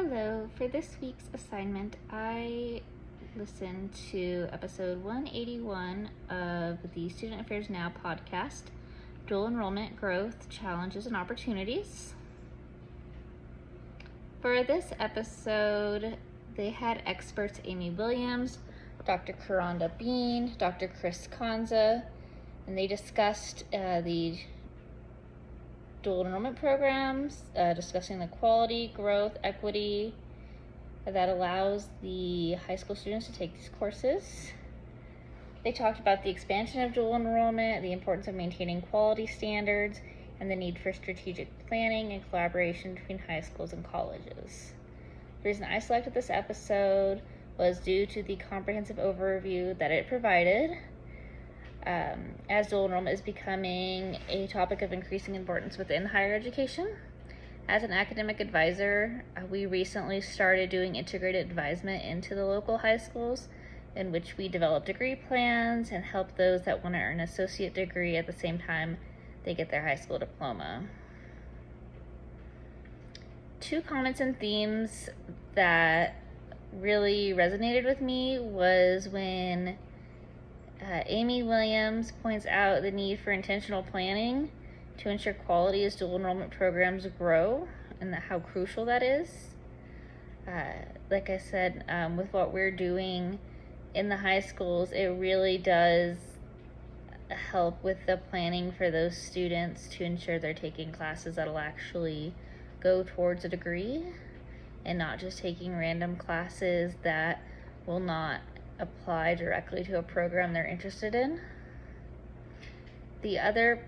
Hello, for this week's assignment, I listened to episode 181 of the Student Affairs Now podcast, Dual Enrollment Growth, Challenges, and Opportunities. For this episode, they had experts Amy Williams, Dr. Karanda Bean, Dr. Chris Kanza, and they discussed the dual enrollment programs, discussing the quality, growth, equity that allows the high school students to take these courses. They talked about the expansion of dual enrollment, the importance of maintaining quality standards, and the need for strategic planning and collaboration between high schools and colleges. The reason I selected this episode was due to the comprehensive overview that it provided. As dual enrollment is becoming a topic of increasing importance within higher education. As an academic advisor, we recently started doing integrated advisement into the local high schools, in which we develop degree plans and help those that want to earn an associate degree at the same time they get their high school diploma. Two comments and themes that really resonated with me was when Amy Williams points out the need for intentional planning to ensure quality as dual enrollment programs grow, and how crucial that is. Like I said, with what we're doing in the high schools, it really does help with the planning for those students to ensure they're taking classes that'll actually go towards a degree and not just taking random classes that will not apply directly to a program they're interested in. The other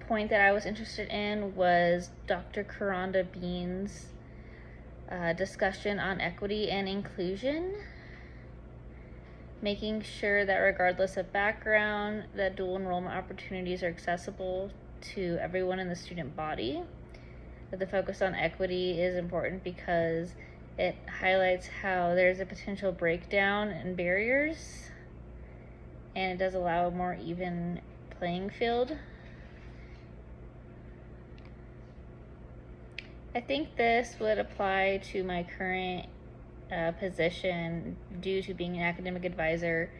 point that I was interested in was Dr. Karanda Bean's discussion on equity and inclusion, making sure that regardless of background, that dual enrollment opportunities are accessible to everyone in the student body. That the focus on equity is important because it highlights how there's a potential breakdown in barriers, and it does allow a more even playing field. I think this would apply to my current position due to being an academic advisor.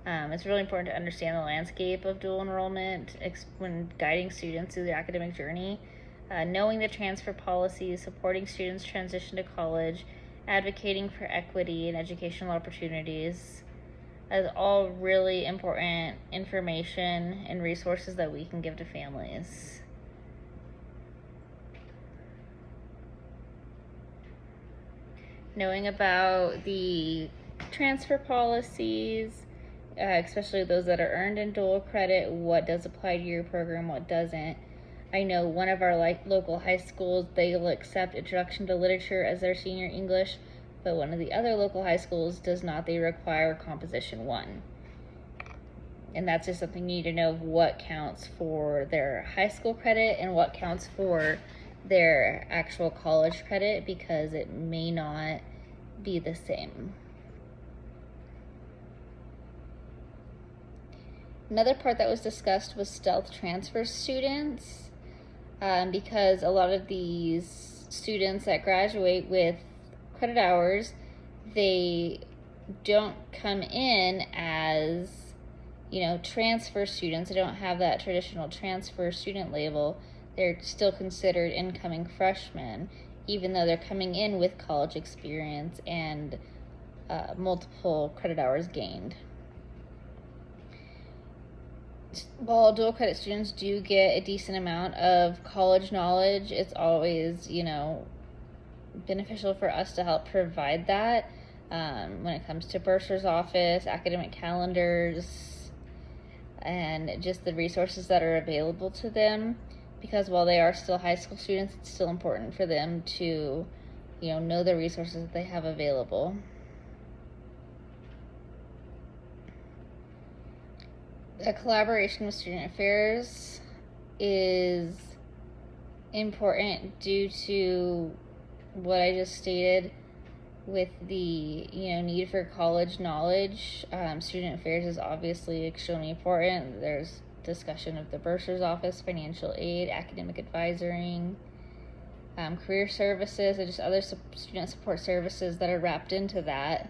It's really important to understand the landscape of dual enrollment when guiding students through their academic journey. Knowing the transfer policies, supporting students transition to college, advocating for equity and educational opportunities is all really important information and resources that we can give to families. Knowing about the transfer policies, especially those that are earned in dual credit, what does apply to your program, what doesn't. I know one of our local high schools, they will accept Introduction to Literature as their senior English, but one of the other local high schools does not. They require Composition 1. And that's just something you need to know of what counts for their high school credit and what counts for their actual college credit, because it may not be the same. Another part that was discussed was stealth transfer students. Because a lot of these students that graduate with credit hours, they don't come in as, transfer students. They don't have that traditional transfer student label. They're still considered incoming freshmen, even though they're coming in with college experience and multiple credit hours gained. While dual credit students do get a decent amount of college knowledge, it's always, beneficial for us to help provide that when it comes to bursar's office, academic calendars, and just the resources that are available to them. Because while they are still high school students, it's still important for them to, know the resources that they have available. A collaboration with student affairs is important due to what I just stated with the need for college knowledge. Student affairs is obviously extremely important. There's discussion of the bursar's office, financial aid, academic advising, career services, and just other student support services that are wrapped into that,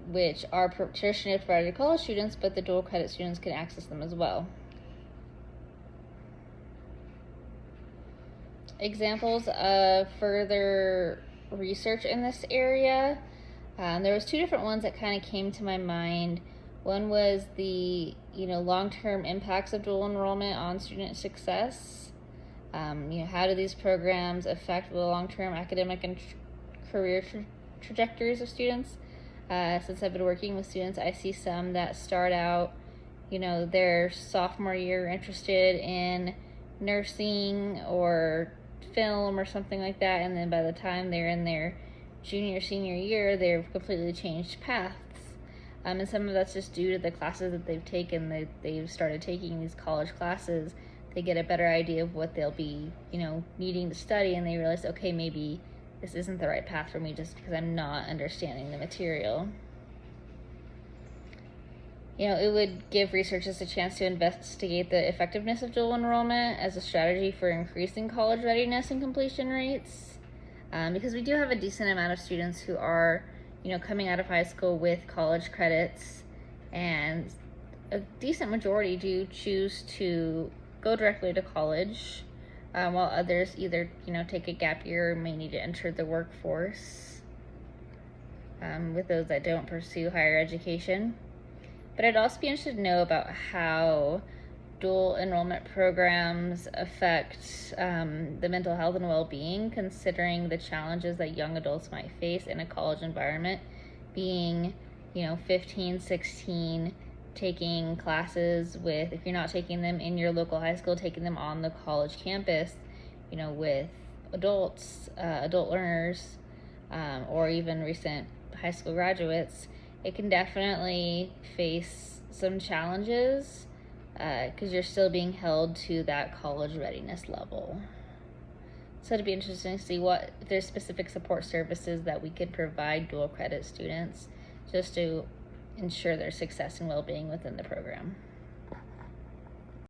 which are traditionally provided to college students, but the dual credit students can access them as well. Examples of further research in this area, there was 2 different ones that kind of came to my mind. One was the long-term impacts of dual enrollment on student success. How do these programs affect the long-term academic and career trajectories of students? Since I've been working with students, I see some that start out, their sophomore year interested in nursing or film or something like that, and then by the time they're in their senior year, they've completely changed paths. And some of that's just due to the classes that they've taken. They've started taking these college classes. They get a better idea of what they'll be, needing to study, and they realize, okay, maybe this isn't the right path for me just because I'm not understanding the material. It would give researchers a chance to investigate the effectiveness of dual enrollment as a strategy for increasing college readiness and completion rates, because we do have a decent amount of students who are, coming out of high school with college credits, and a decent majority do choose to go directly to college, while others either, take a gap year or may need to enter the workforce, with those that don't pursue higher education. But I'd also be interested to know about how dual enrollment programs affect the mental health and well-being, considering the challenges that young adults might face in a college environment, being 15, 16, taking classes with, if you're not taking them in your local high school, taking them on the college campus, with adults, adult learners, or even recent high school graduates. It can definitely face some challenges because you're still being held to that college readiness level. So it'd be interesting to see if there's specific support services that we could provide dual credit students just to ensure their success and well-being within the program.